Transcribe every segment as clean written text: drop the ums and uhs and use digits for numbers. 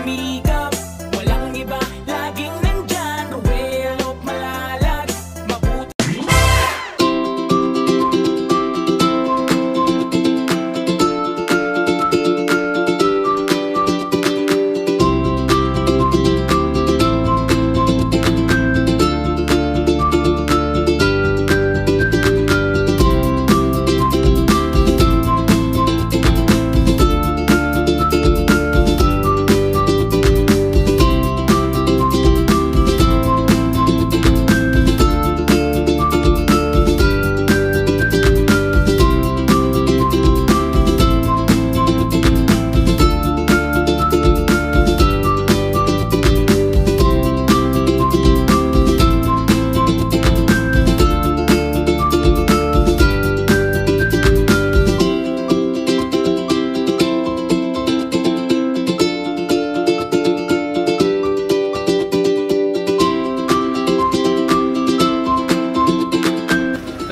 sumikap. Walang iba, laging nandyan. Ruwelo, malalag, mabuti.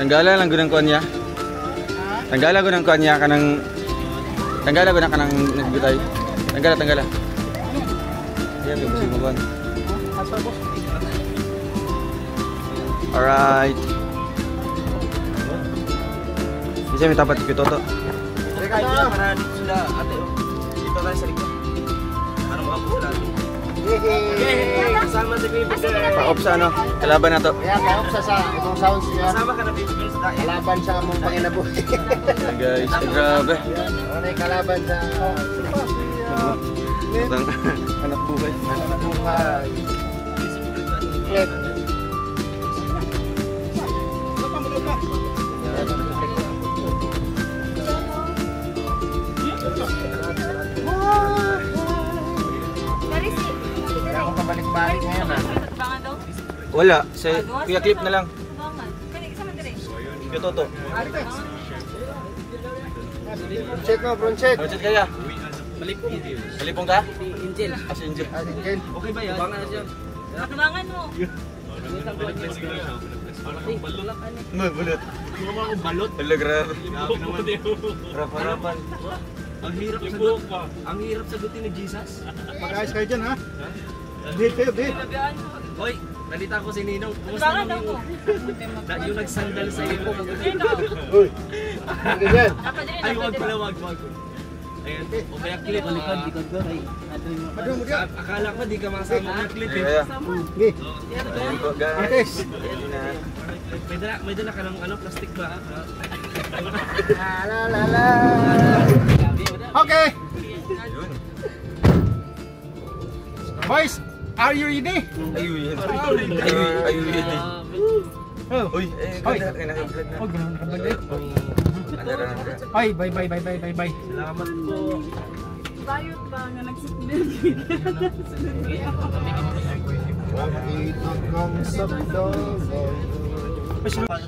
Tanggala lang gunang kuan niya. Tanggala gunang kuan niya kanang tanggala gunang kanang nagbitay. Tanggala. Yan yung busing mo kuan. Alright. Bisa may tapat ito to. Para dito sila ate. Dito tayo sa likod. Para makabuo natin. Yay! Kasama si Baby Girl. Pa-off sa ano? Kalaban na to. Yeah, pa-off sa itong sounds niya. Kasama ka na Baby Girl sa dahil. Kalaban sa among panginabuhi. Hey guys, grabe. Ano yung kalaban sa... Itang anak buhay. Anak buhay. Clip. Kaya ako pabalik-balik ngayon ah. Wala, sa kuya clip na lang. Ito to. Check mo, bro, check. Budget kaya. Malipong ka? Angel. Si Angel. Okay ba yan? Bangan na siya. Patulangan mo. Balot. Balot. Hala, grabe. Harapan. Ang hirap sagutin ni Jesus. Mag-ayos kayo dyan ha. Behave kayo, behave. Hoy, nalita ko si Ninong. Kumusta naman yung nagsandal sa iyo? Uy, ganyan. Ay, wag pala, wag. Ayan, o kaya clip. Likod ko. Akala ko di ka masama ng clip eh. Kaya. Okay. Ayun po guys. May dala ka ng ano, plastic ba? La. Okay. Boys, are you ready? Ayun. Uy, naka-vlog na. Oh, ganun naka-vlog eh. Ay, Bye. Salamat po. Bayot ba nga nagsipunod?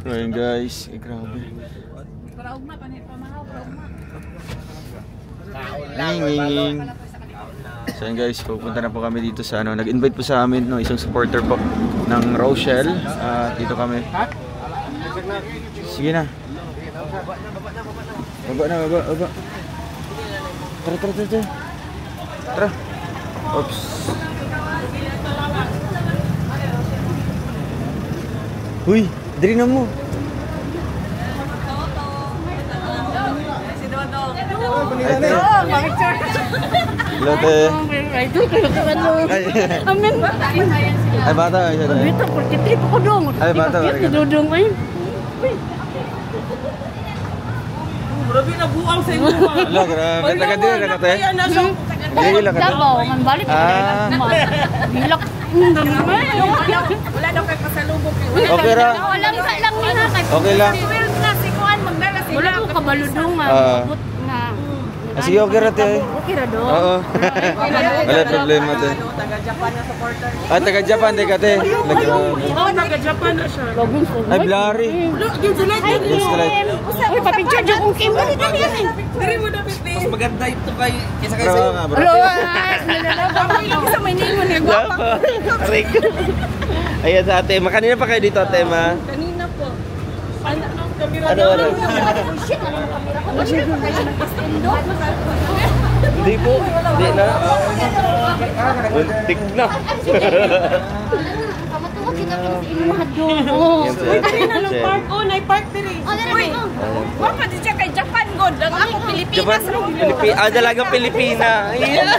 ayun guys, grabe. Para ugma, pamahaw, para ugma. Nging. So yun guys, pupunta na po kami dito sa ano, nag-invite po sa amin no, isang supporter po ng Rochelle. Dito kami. Sige na. Baba. Tara. Oops. Huy, diri na mo. Si Dodong. Lote. Amin. Ay bata siya. Dito, porque trip ko dong. Ay bata. Si Dodong ay. Grabe na buang sa inyo. Hala, grabe. Taga-diri na kate. Dili lang kate. Davao, man balik. Bilak. Wala daw kay pasalubong. Okay ra. Walang lang ni ha. Okay lang. Will na si Kuan magdala sila. Wala ko kabaludong nga. Abot na. Sige, okay ra te. Okay ra do. Oo. Wala problema te. Taga-Japan na supporter. Taga-Japan te kate. Oh, taga-Japan na siya. Ay, blurry. Yes, right. Uy, papicture dyan kung kim. Diri mo na pipi. Mas maganda ito kay kaysa kay Bro, sa'yo. nga bro. Isa may ningon ni gwapa. Ayan sa ate, kanina pa kayo dito ate ma? Kanina po. Ano oras? Hindi po, hindi na. Buntik na. Kamatuwag kita inuhat doon. Yan si Uy, ate. dali na ng Jen. park. Oh, na-park diri. Oh, dali Uy, na. wapa di siya kay Japan God. Ang ako Japan, Pilipinas. dalagang Pilipina. Yeah.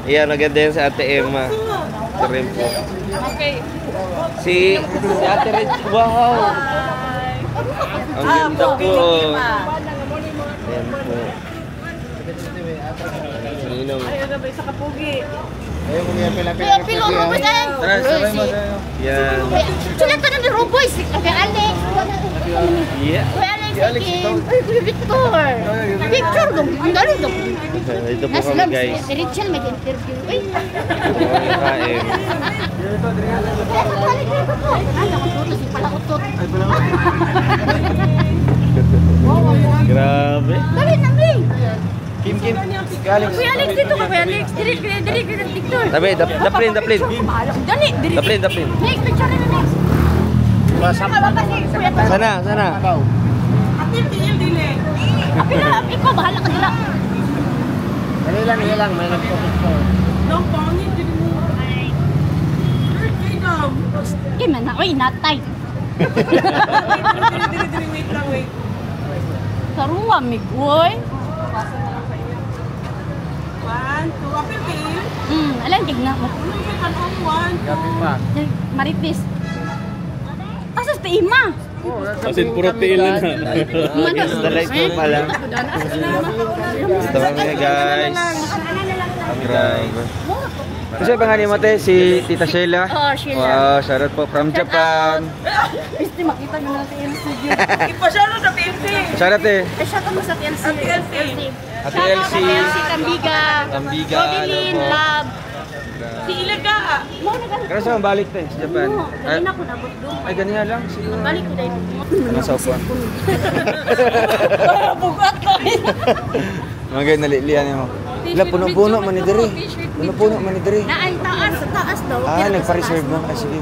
Yan, maganda yan si Ate Emma. Ito rin po. Okay. Si Ate Red, wow! Ang ganda po. Ayan po. Ninong. Ay, ano ba isa kapugi? Kaya pilo mo ba dyan? Tara, sabay mo tayo. Yan. Sila ka ng Roboys. Kaya Alex. Yeah. Kuya Alex, ay, Kuya Victor. Picture dong. Ang galing dong. Ito po kami guys. Si Richel may interview. Ay, Ito po kami kain. Grabe. Dali na, Ming. Kim, galing. Kuya Alex, dito ka, Kuya Alex. Dili, Victor. Tabi, daplin. Dali, dili. Daplin. Ming, picture na next. Sana. Ate, tiil dili. Apila, ikaw, bahala ka dila. Ilang, may nag-focus ko. No, pangit dili mo. Ay, dam. Kaya na, oy, natay. Dili, wait lang, wait. Karuwa, migoy. 1, 2, apil tiil. Alam, tignan mo. One, two. Marites. Asas ti ima. Asin puro tiil na. Yes, the light po pala. Ito kami guys. Grabe. Kasi pangalan mo te, si Tita Sheila. Oh, Sheila. Wow, shoutout po from Japan. Piste, makita nyo natin yung studio. Ipasyalo sa PMC. Shoutout eh. Ay, siya ka mo sa TLC. Ate Elsie. TLC, Tambiga. Tambiga, Rodelin, ano po. Love. Si Ilaga. Mo na ganun. Pero saan balik te, sa Japan? Dali na ko nabot doon. Ay, ganyan lang. Siguro. Balik ko dahil. Ano sa upuan? Bugat ko. Mga ganyan, nalilian mo. Wala, puno-puno man ni Diri. Puno-puno man ni Diri. Naay, taas, sa taas daw. Nagpa-reserve mo. Ay, sige.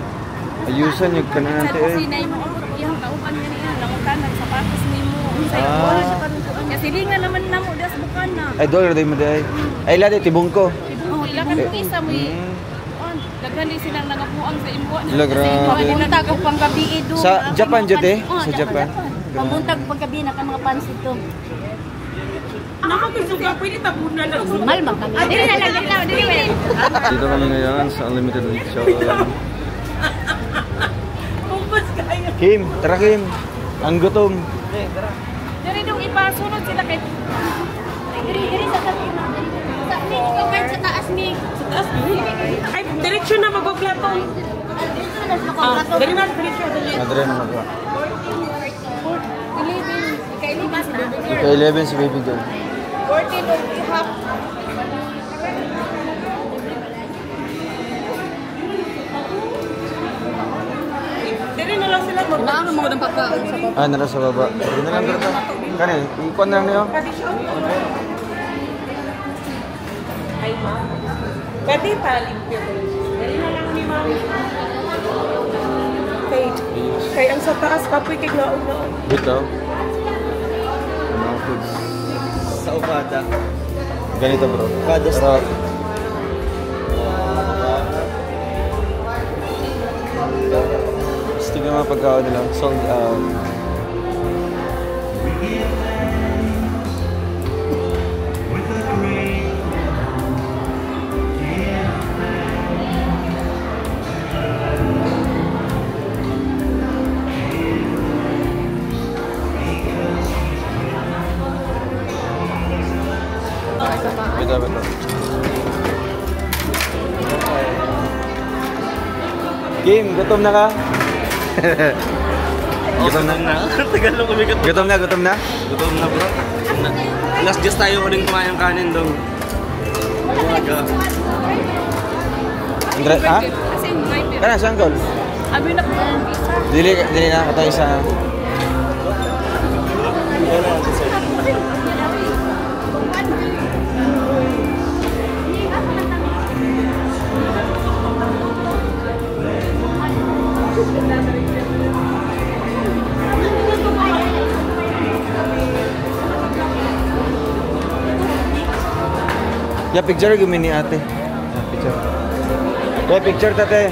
Ayusan yung kanan te eh. Sinay mo ang iyang kauban nga niya. Langutan, nagsapatos ni mo. Sa'yo, Ah. wala siya panuntuan. Kasi di nga naman na mo, das bukan na. Ay, dollar day mo day. Ay, lade, tibong ko. Oh, ilakan mo isa mo daghan din silang nangapuang sa imo. Wala, grabe. Pamuntag ang panggabi doon. Sa Japan, Jud eh? Sa Japan. Pamuntag paggabi na ka mga pansit doon. Nakakasuga, pwede tabunan lang. Malmang kami. Dili na lang, dili na. Dito kami ngayon sa Unlimited Lechon. Kumpus kayo. Kim, tara Kim. Ang gutom. Dari dong ipasunod sila kay Diri sa taas. Sa ni ikaw kahit sa taas ni. sa taas. Ay, diretsyon na magpaplatong. Dito na sa kwadrato. Dali na, diretsyon. Madre na magawa. 11. Ika-11 sila. Ika 11 si baby girl. 14 of half. Dali na lang sila mag- Ano mo ng papa? Nara sa baba. Sige na lang dito. Kani, ikuan na lang niyo. Ay, ma'am. Pwede pa, limpyo. Dali na lang ni ma'am. Kay ang sa taas, kapoy kay naon-naon. Dito. Mga foods. Sa Okada. Ganito bro. Kada Pero, gusto ko mga pagkaon nila. Sold out. Betul. Kim, gutom na ka? Gutom na? Tagal lang kami gutom. Gutom na? Gutom na bro. Last just tayo uling kumain ng kanin daw. Umaga. Andre, ha? Kasi may pero. Kana, saan gol? Abi na po ang pizza. Dili na, katay sa... Ya, picture gumi ni ate. Ya, picture. Ya, picture tate.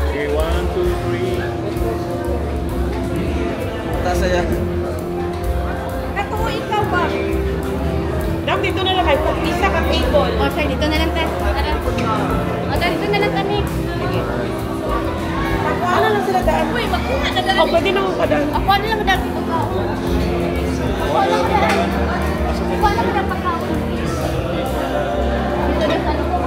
Okay, 1, 2, 3. Taas saya. Ako, ikaw ba? Dam, dito na lang kayo. Isa ka table. O, sir, dito na lang tayo. Tara. O, tara, dito na lang kami. Ano lang sila daan? Uy, magkuha na lang. O, pwede naman pa daan. Ako na lang dahil pagkaon. Ako na lang dahil. Ako na lang pagkaon. Dito na sa loob.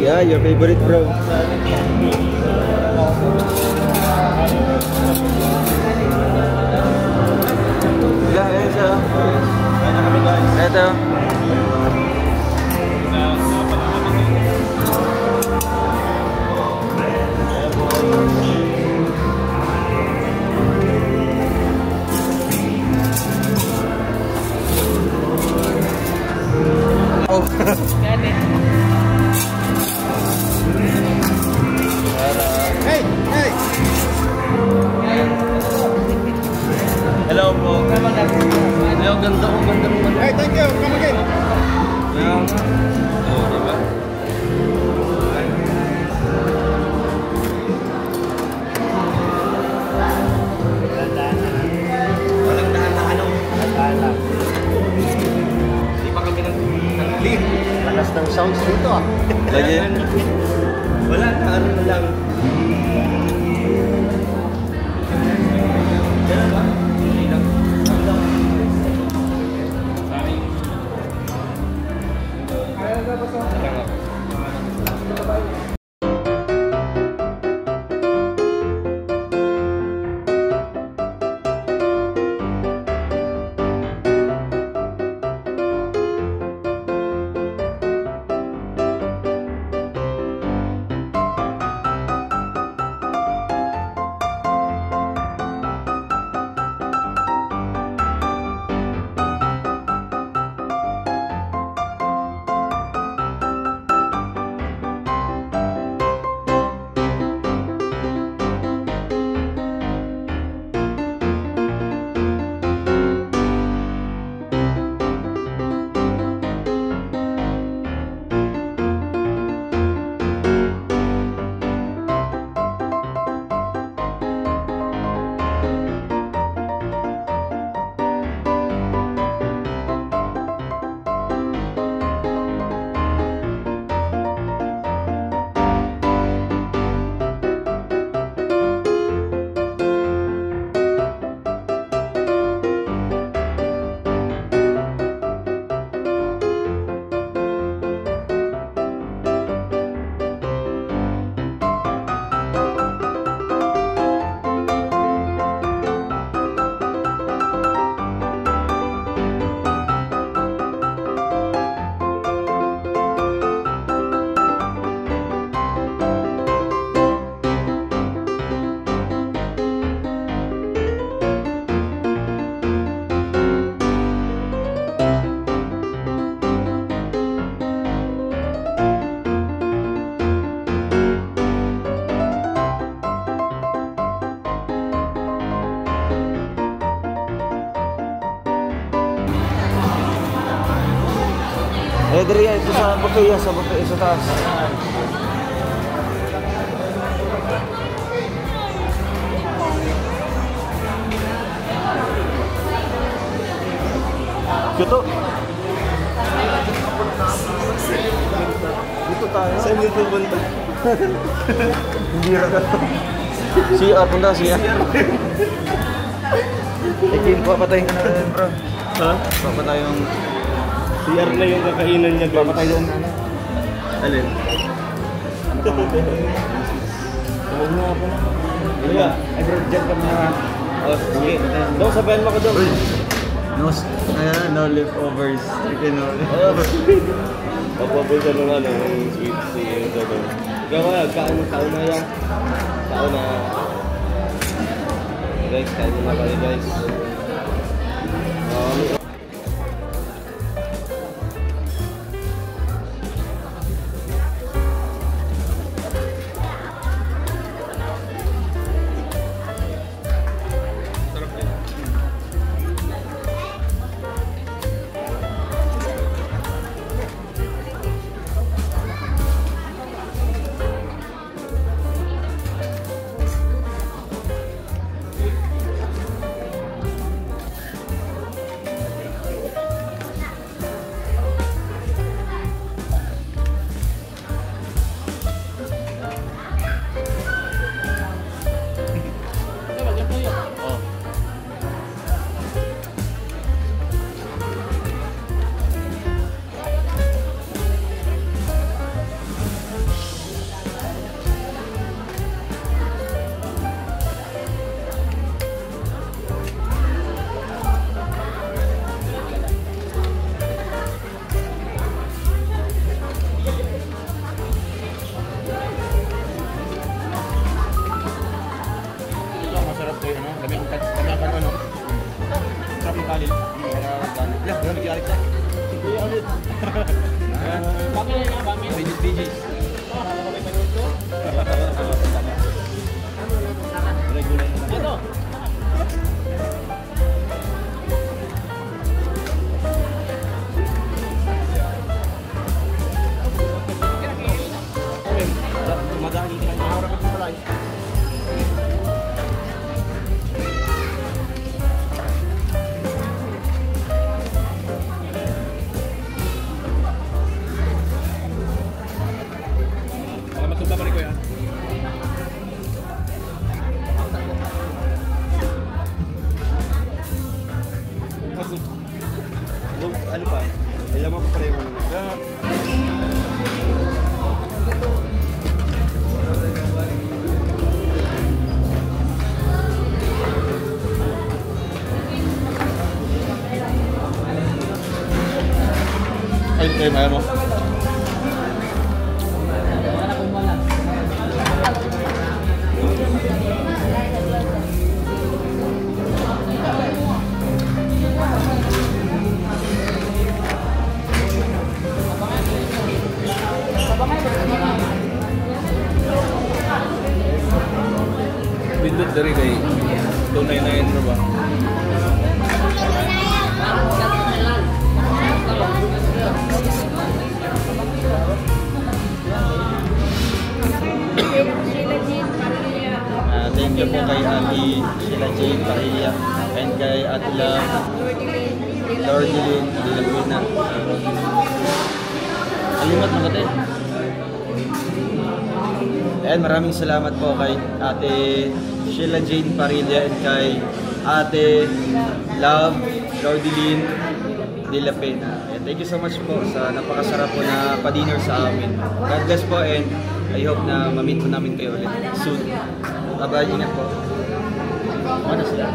Yeah, your favorite bro. Yeah, ayan siya. Ayan na kami guys. Ito. Oh. Hey, hey. Hello po. Hello, ganda ko, ganda mo. Hey, thank you. Come again. Oh, diba? Walang dahan-dahan o. Hindi pa kami nag-lead. Lakas ng sounds dito ah. Lagi. Wala, ano na lang. Yan ba? Hindi lang. Eh, diri yan. Ito sa buffet, sa buffet, sa taas. Dito. Dito tayo. Saan dito punta? Hindi rin. CR, punta CR. Ikin, papatayin ka na rin, bro. Ha? Papatay yung... CR na yung kakainan niya. Papatay yung... Alin? Huwag na ako na. Iya. Ay, bro, dyan kami na. Oh, sige. Daw, sabayan mo ko daw. No leftovers. Chicken, no. Pagpapulsa ng ano, ng sweet si Dodo. Ikaw kaya, kaon na yan. Kaon na. Guys, kain na kayo guys. Ano pa? Alam mo pa pareho mo. Ay, ayaw mo. Pindot dari kay tunay na yun ba? Thank you po kay Ate Sheila Jane Parilla and kay Ate Lordilyn Dilapina. Alimat mo kate. And maraming salamat po kay Ate Sheila Jane Parilla and kay Ate Lordilyn Dilapina. And thank you so much po sa napakasarap po na pa-dinner sa amin. God bless po and I hope na ma-meet po namin kayo ulit soon. Bye-bye, ingat po. Ano sila?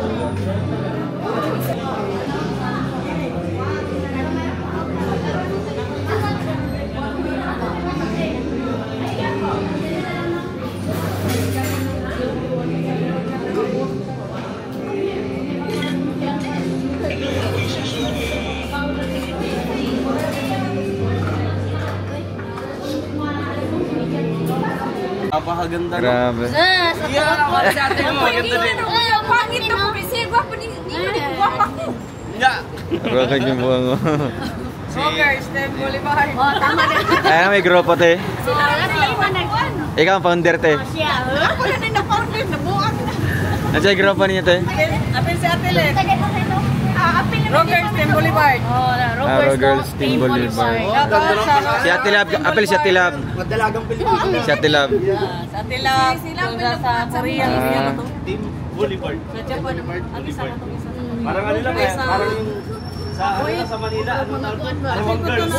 Napakaganda. Grabe. Pangit na po kasi gwapo ni gwapo ko. Rokan yung buwan mo. Rockers, Step Bolivar. Oh, tama na. Ayan, may grupo te. Ikaw ang founder te. Siya. Ako na din na-founder, nabuang na. Nandiyan yung grupo niya te. Apil si Ate Lex. Apil na. Rockers, Step Bolivar. Oh, Aro Girls Team Bolivar. Si Ate Lab, apel si Ate Lab. Madalagang Pilipino. Si Ate Lab. Sa Ate Lab. Sa Korea. Team Boulevard. Sa Japan. Ano sa katong isa? Parang ano lang eh, parang yung sa Manila, ano Arwang Girls.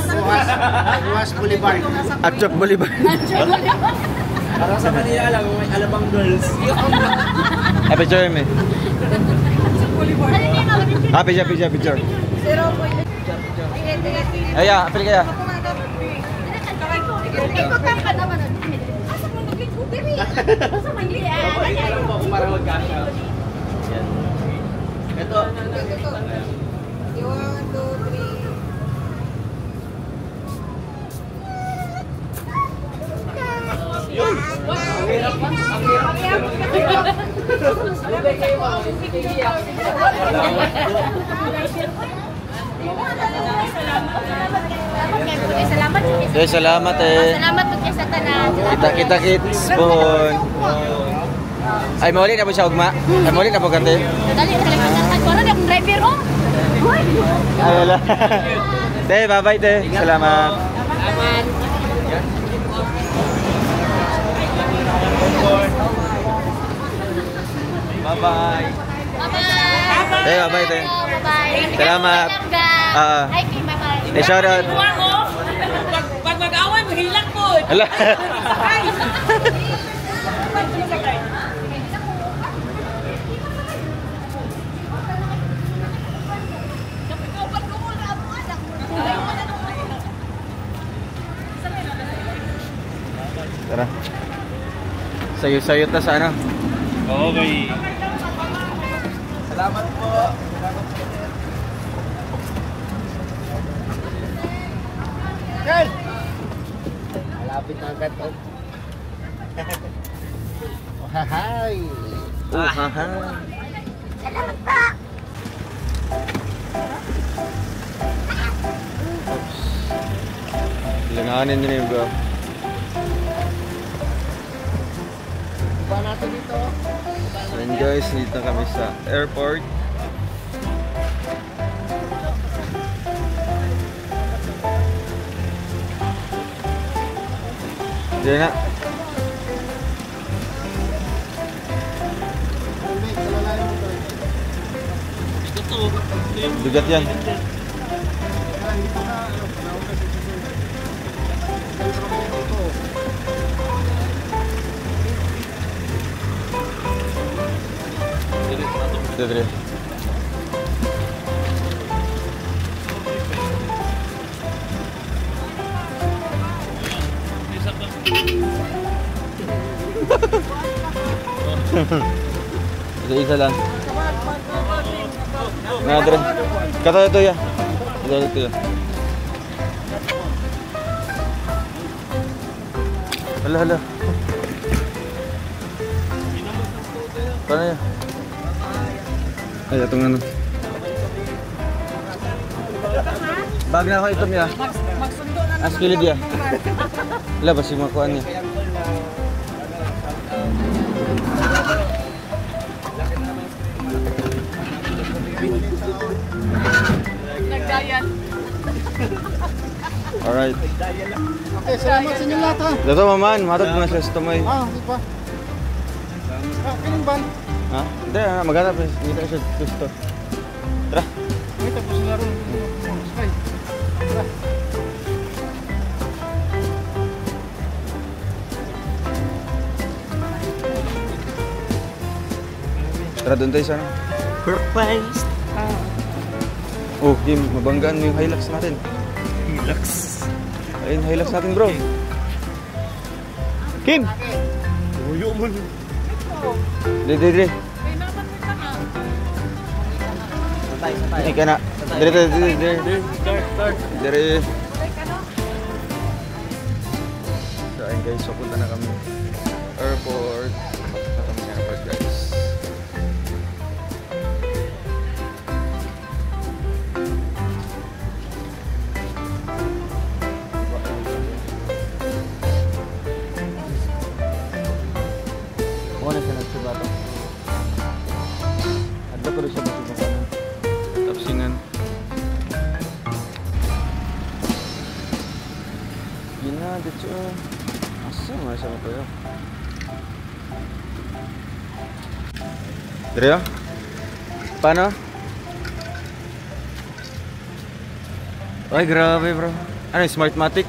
Ruas Boulevard. Atchok Bolivar. Parang sa Manila lang, may Alabang Girls. Ay, picture mo eh. Happy siya, picture. 0.8. Ay, apel kaya. Ikaw ka naman. Asa mo maging kubiri? Asa man Parang ba kung parang magkasya? Yan. Ito. 1, 2, 3. Salamat. Okay, salamat eh. Salamat po kayo sa tanan. Kita kids pun. Ay mauli na po siya ugma. Ay mauli na po kante. Dali, salamat. Wala na akong driver, oh. Ay wala. Te, bye-bye te. Salamat. Bye-bye. Bye-bye. Te, bye-bye te. Bye-bye. Salamat. Ay, bye-bye. Eh, shout out. Pag mag-away, mahilak po. Hala. Tara. Sayo-sayot na sa ano. Okay. Salamat po. Malapit na agad to. Hahay! Haha. Salamat pa. Langanin din bro. Ba natin dito? And guys, dito kami sa airport. Diyan na. Hindi, kalalayan mo to. Bigat yan. Kaya dito na, panahon na si Susan. Sentro ko dito. Dire. Isa lang. Nah, dire. Kata itu ya. Itu ya. Hala. Paano ya? Ay, itong ano. Bag na ako itom ya. Magsundo na Askilid ya. Wala ba si makuan niya? nagdayan. Alright. Okay, salamat sa inyo lahat ha. Dato maman, matod mga sa stomay. Di ba? Kiling ban? Ha? Hindi, maghanap. Hindi siya gusto. Tara. May tapos na rin. Sky. Tara. Tara doon tayo sana. Surprise! Oh, Kim, mabanggaan mo yung Hilux natin. Hilux. Ayun, Hilux natin bro. Kim! Uyo mo. Dire. Ini ka na. Dire. Dire. So ayun guys, so punta na kami. Airport. Punta na kami ng airport guys. Muna siya nagsubato. Adda ko rin siya masubato. Tapsingan. Yun na, dito. Asa nga siya matayo. Dire ya? Paano? Ay, grabe bro. Ano yung Smartmatic?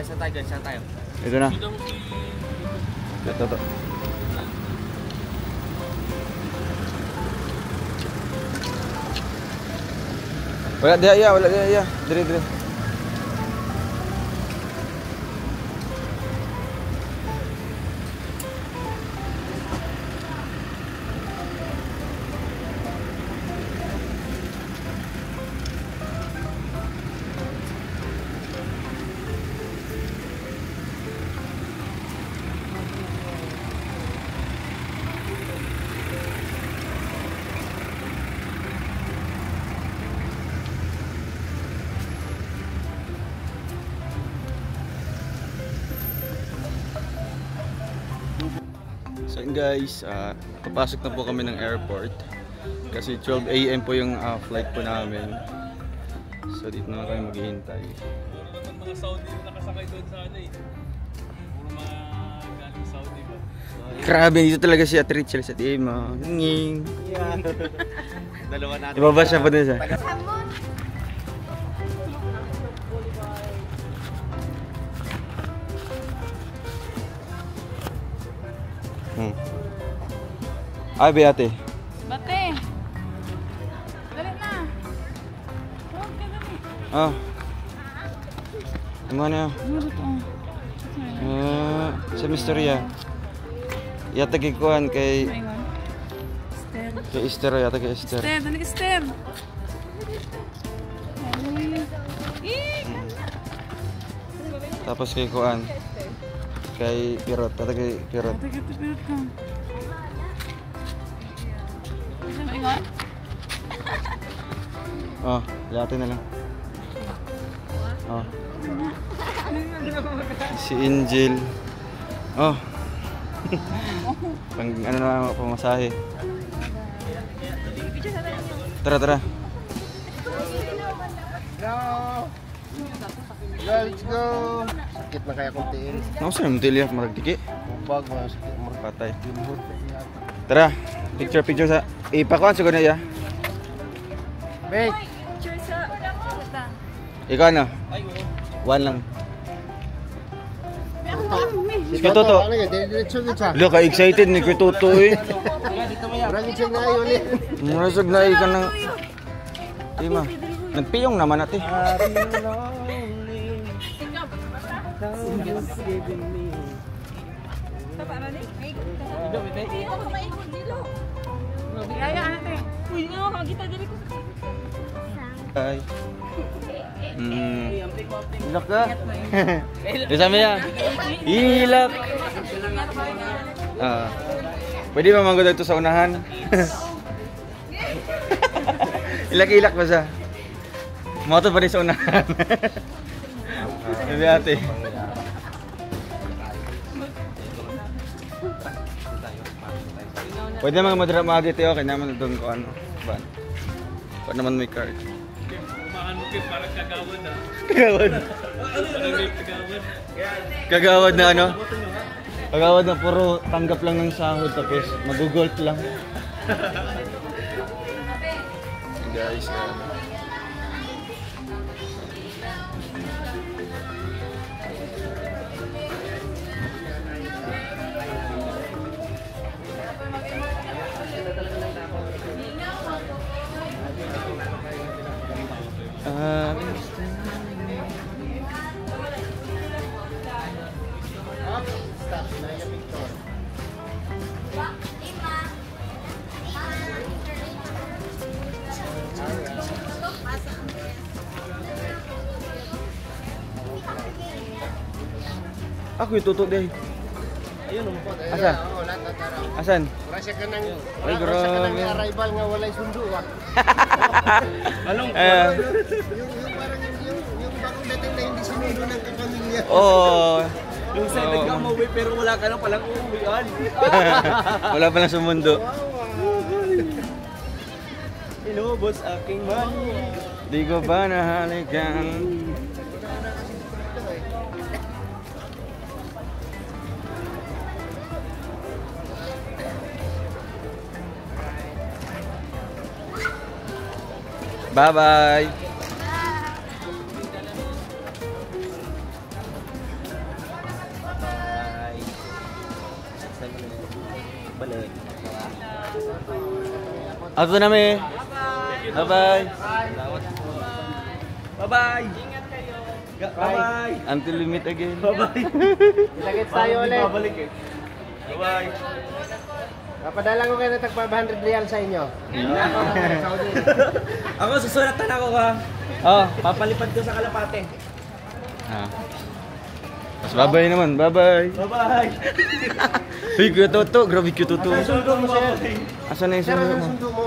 Saan tayo guys? Saan tayo? Ito na. Ito. Wala dia. Dire. So guys, papasok na po kami ng airport kasi 12 AM po yung flight po namin. So dito na kami maghihintay. Mga Saudi na nakasakay doon sa ano eh. Puro mga galing Saudi ba? Grabe, dito talaga si Atrichel sa Tima. Nging. Yeah. Dalawa natin. Ibaba siya pa din siya. Ay, Beate. Bate! Dali na! Huwag ka dali. Gimana ya? Sa misterya. Yata kikuan kay Esther yata kay Esther. Esther, dali ka Esther! Tapos kay kuan kay Pirot, yata kay Pirot. Tagad ka. Ingat? Oh, lahat na lang. Oh. Si Angel. Oh. Pang ano na pamasahe. Tara. Let's go! Sakit na kaya kong tiin. Ako saan mo tiliyak maragtiki? Bag mga sakit. Patay. Tara, picture sa ipakuan siguro na ya. Wait! Picture sa... Ikaw na. One lang. Sige Toto. Ano yun? Diretso kita. Lo ka excited ni Kuya Toto eh. Marang check na yun eh. Murasag na ikan ng Tima. Nagpiyong naman natin. Ay. Hilak ka? Isa mo yan. Hilak. Pwede ba manggod ito sa unahan? Hilak-hilak ba siya? Moto pa rin sa unahan. Sabi ate. Pwede mga madrama dito okay naman doon ko ano. Ba? Pwede naman may card. Umahan mo kayo parang kagawad ah. Kagawad. Parang may kagawad. Kagawad na ano? Kagawad na puro tanggap lang ng sahod tapos magugulp lang. Guys, ako yung tutok deh. Ayun ang pot. Asan? Asan? Rasya ka ng Ay, grabe. arrival nga walay sundo ah. Anong Yung parang yung bagong dating na hindi sinundo ng kapamilya. Oh. Yung sa nagkamauwi pero wala ka lang palang uuwian. Wala pa lang sa mundo. Inubos aking money. Di ko ba nahalikan? Bye-bye. Ato na may. Bye-bye. Bye-bye! Ingat kayo! Bye-bye! Until we meet again. Bye-bye! Ilagit tayo ulit. Babalik eh. Bye-bye! Papadala ko kayo ng tag 500 real sa inyo. Ako, susunatan ako ka. Oh. Papalipad ko sa Kalapate. Ah. Mas bye-bye naman. Bye-bye. Bye-bye! Uy, Kuya Toto. Grabe Kuya Toto. Sundo mo, sir. Asan na yung Sir, sundo ano mo? sundo mo?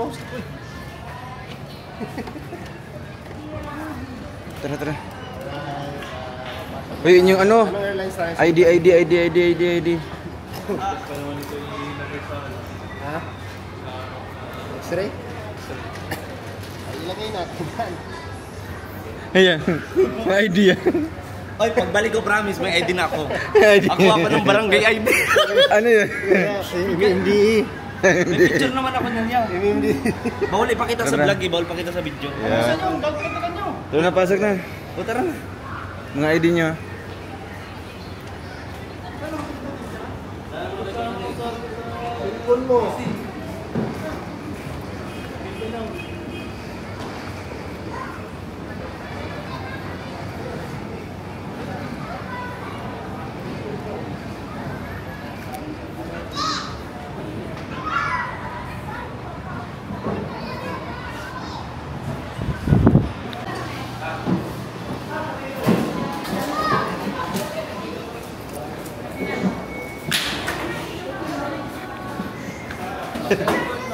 Tara, tara. Uy, yun yung ano? Anong airlines tayo? ID. Ha? X-ray? Ay, ilagay natin yan. Ayan. May idea. Oy, pagbalik ko promise, may ID na ako. ID. Ako ng barangay ID. Ano yun? Hindi. May picture naman ako niya. Hindi. Bawal ipakita sa Tara. vlog eh, bawal pakita sa video. Yeah. Doon na, pasok na. O tara na. Mga ID nyo. Cellphone mo.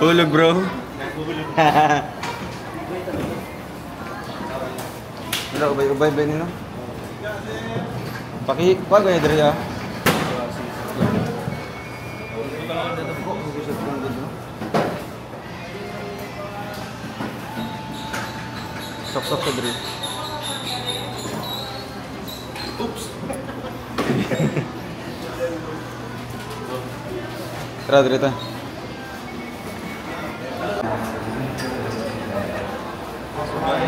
Hulog, bro. Wala, ubay nino. Paki, kuha ko niya diri ah. Sok sa diri. Oops. Tara diri ta.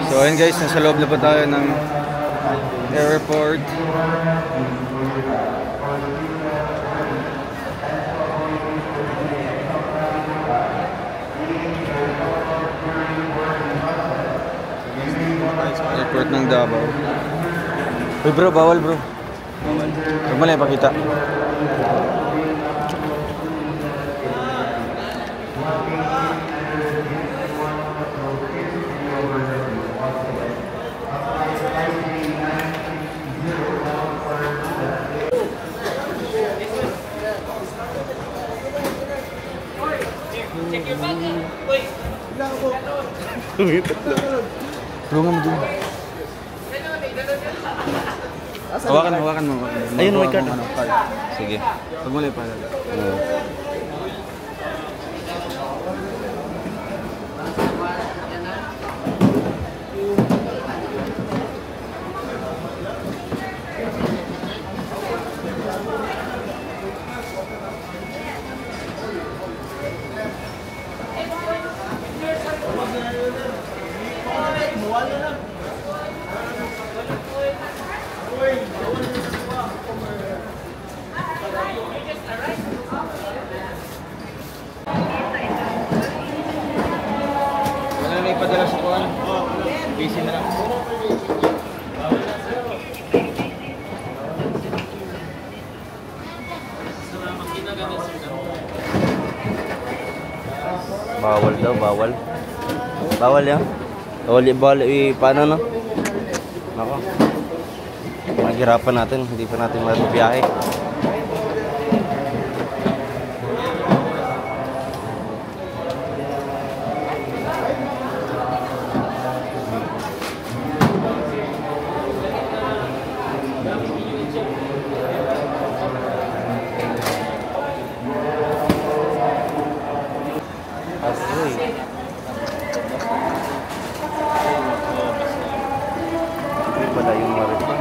So ayun guys, nasa loob na po tayo ng airport. Airport ng Davao. Uy bro, bawal bro. Huwag mo lang ipakita. Tulungan mo dun. Hawakan mo. Ayun, may card. Sige. Huwag mo lang ipakita. Wala na ipadala sa kuwan. Busy na lang. Bawal daw, bawal. Bawal yan. Bawal, paano no? Nako. Maghirapan natin, hindi pa natin mabibiyahe. Asoy. Ito pala yung marifan.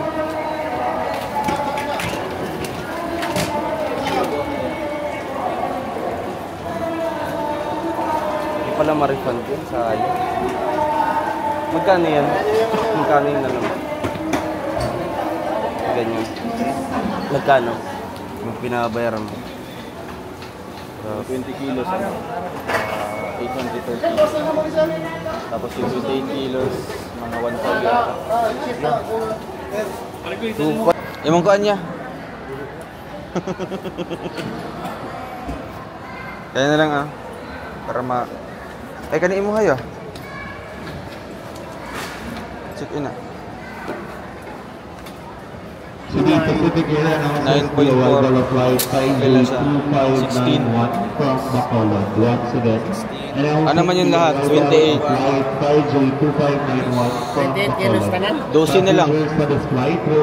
Ito pala marifan din, sayang. Magkano yan? Magkano yung nalaman? Ganyan. Magkano? Yung pinabayaran mo? 20 kilos. 830. Tapos yung 28 kilos, mga 1,000. Yung kuan niya. Kaya na lang para ay kani mo hayo. Check in 9.4 kailan siya? 16. Ano naman yung lahat? 28. 28 kilos ka na? 12 na lang.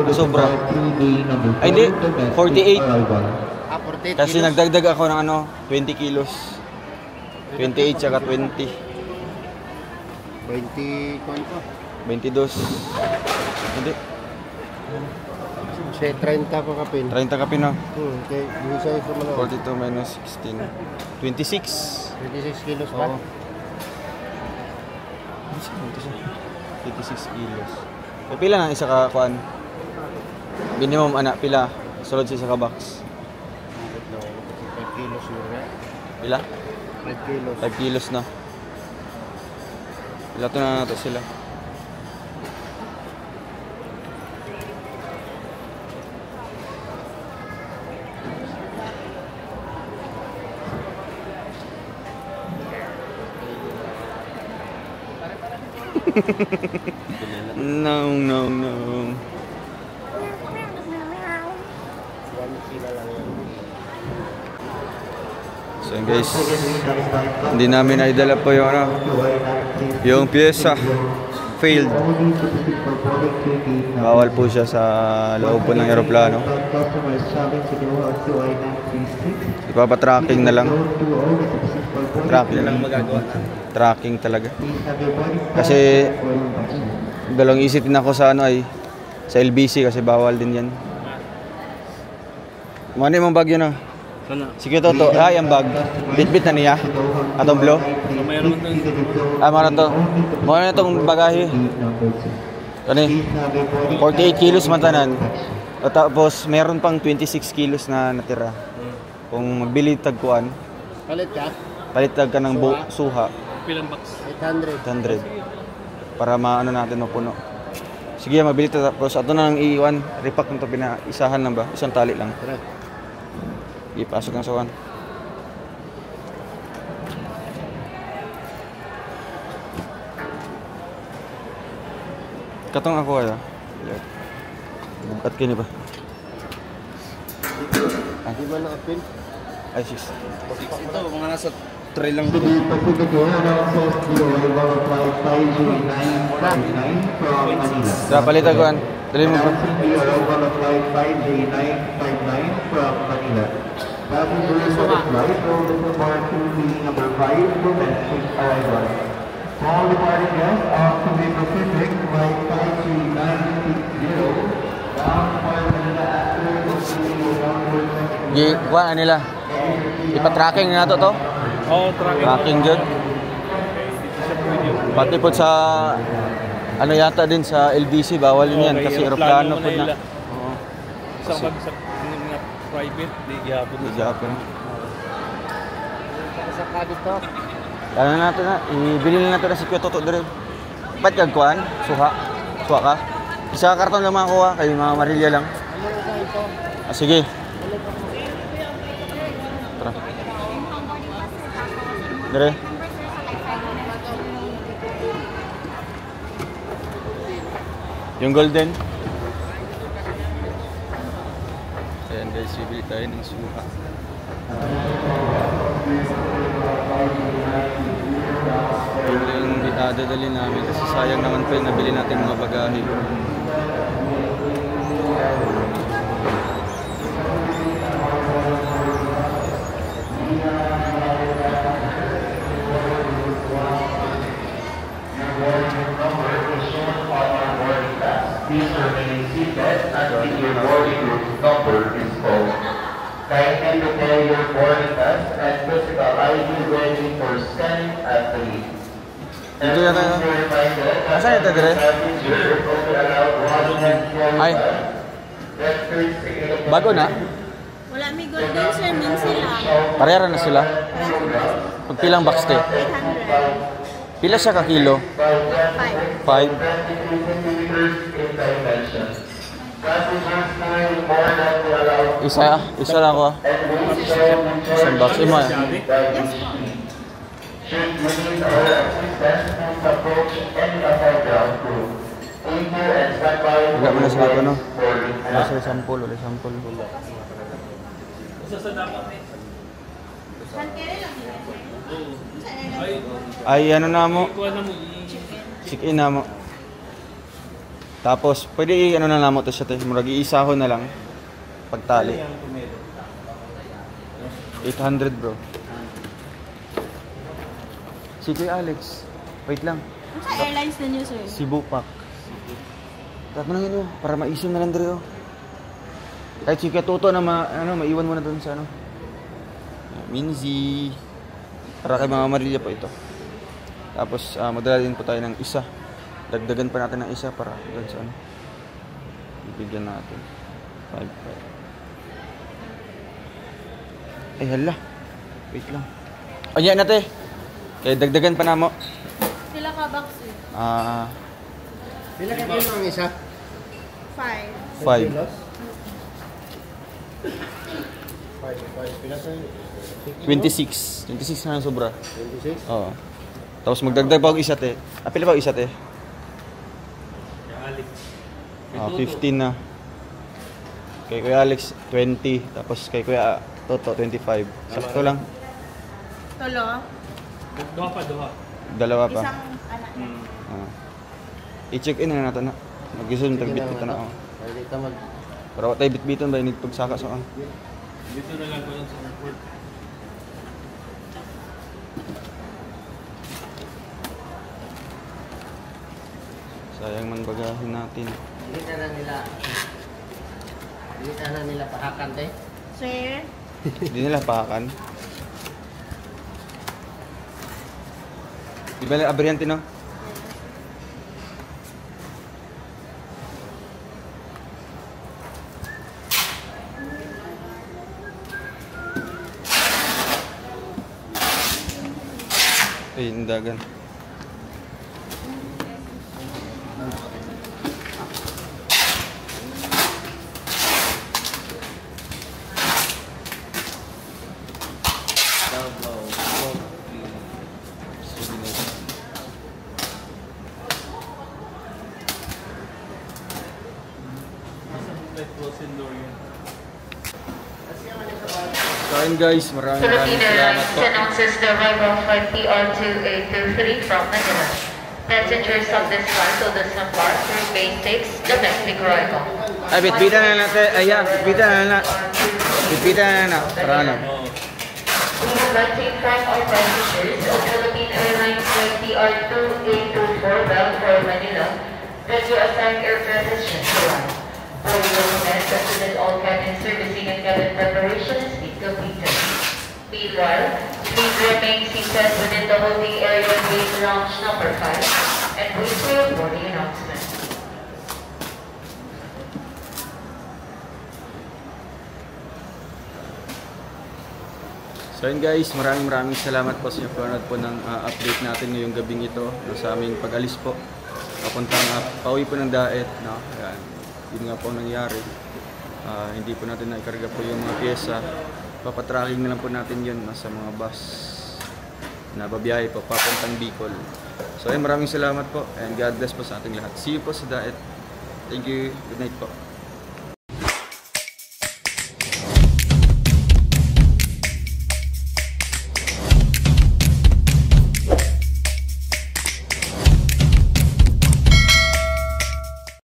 Sobra. Ay hindi, 48. 48 Kasi nagdagdag ako ng 20 kilos. 28 tsaka 20. 20 ko. 22. Hindi. Say 30 pa kapin. 30 ka pino. Okay, bisa sa mga 42 minus 16. 26. 26 kilos pa. Oo. 26 kilos. So, pila na isa ka kuan? Minimum pila? Sulod sa isa ka box. 5 kilos yun. Pila? 5 kilos. 5 kilos na. Pila to na nato sila. No. So yun guys, hindi namin naidala po yung pyesa. Failed. Bawal po siya sa loob po ng aeroplano. Ipapatracking na lang. Tracking talaga. Kasi dalawang isipin ako sa sa LBC kasi bawal din yan. Mano yung bag yun Sige to. Ang bag. Bit-bit na niya. Atong blow. Mayroon to. Mayroon na itong bagahe. Kani 48 kilos matanan. Tapos mayroon pang 26 kilos na natira. Kung magbili tagkuan. Palit ka ng suha. Pilang box? 800. Para maano natin mapuno. Sige, mabili ito. Tapos ito na ang iiwan. Repack nito pinaisahan lang ba? Isang tali lang. Ipasok ng sawan. Katong ako bukat kini ba? Di ba na-apil? Ay, 6. Ito, mga nasa 3 lang. Sa palitan ko dali mo. All departing guests off to the Pacific flight 53960 bound for Manila after Kuha nila. Ipa-tracking na to. Oo, Tracking dyan. Pati po sa yata din sa LBC bawal din yan kasi aeroplano po na. Oo. Sa private, di gihapon. Sa dito. Ano natin ibili na natin si Kyoto dire. Ba't kagkuhan? Suha ka? Isa karton lang makuha kay mga Marilya lang. Sige. Tara. Dire. Yung golden. Ayan guys, bibili tayo ng suha. Yung dadali namin kasi sayang naman pa yung nabili natin mga bagahe. Please remain in seatbelt until your boarding group number is called. Kindly prepare your boarding pass and physical ID ready for scanning at the gate. Dito yata yun. Saan ito dire? Ay. Bago na? Wala may golden sir, min sila. Parehara na sila. Pagpilang box te? 800. Pila siya ka kilo? 5. 5. Isa lang ako. Isang box. Imo ya. Yes po. Should you need our assistance, please approach any of our ground crew. Thank you and stand by. Wala mo na sila pa, no? boarding Wala pass. sila sampol. Wala sampol. Sankere lang nila sir. Ay, ano na mo? Chicken na mo. Tapos, pwede ano na lang mo to siya. Murag iisahon na lang. Pagtali. 800 bro. Si Kuya Alex. Wait lang. Ano sa airlines na niyo sir? Cebu Pack. Tato na yun para maisim na lang dito. Kahit si Kuya Toto na maiwan mo na doon sa ano. Minzy. Para kay mga Marilya po ito. Tapos magdala din po tayo ng isa. Dagdagan pa natin ng isa para doon sa ano. Ibigyan natin. 5. Ay hala. Wait lang. Ayan natin. Kaya dagdagan pa na mo. Sila ka box sir? Pila ka kilo ang isa? 5. 5. 5. Pila sa 26. 26 na ang sobra. 26? Oo. Tapos magdagdag pa og isa te. Pila pa og isa te? 15 na. Kay Kuya Alex 20, tapos kay Kuya Toto 25. Sakto lang. Tulo. Dalawa pa. Isang anak niya. I-check in na natin na. Mag-zoom tagbit kita na ako. Dito mag... Para wa tayo bitbiton ba nagpagsaka sa ano. Dito na lang po yun sa airport. Sayang man bagahin natin. Dito na nila pahakan te. Sir? Hindi nila pakan. Di ba abriante no? Ay, indagan. So ayun guys, maraming salamat po. Announces the arrival of flight PR2823 from Manila. Passengers of this flight will disembark through base 6, domestic arrival. Ay, bitbitan na natin. Ayan, bitbitan na na. Bitbitan na na. Para ano? We would like to inform our passengers of Philippine Airlines flight PR2824 bound for Manila that your assigned aircraft has just arrived. For your command, that all cabin servicing and cabin preparation has been completed. Meanwhile, please remain seated within the holding area gate lounge number 5 and wait for your boarding announcement. So yun guys, maraming salamat po sa panonood po ng update natin ngayong gabing ito sa aming pag-alis po. Papuntang pauwi po ng Daet. No? Ayan. Yun nga po nangyari. Hindi po natin naikarga po yung mga pyesa. Papatracking na lang po natin yun sa mga bus na babiyahe po papuntang Bicol. So ayun, maraming salamat po and God bless po sa ating lahat. See you po sa Daet. Thank you. Good night po.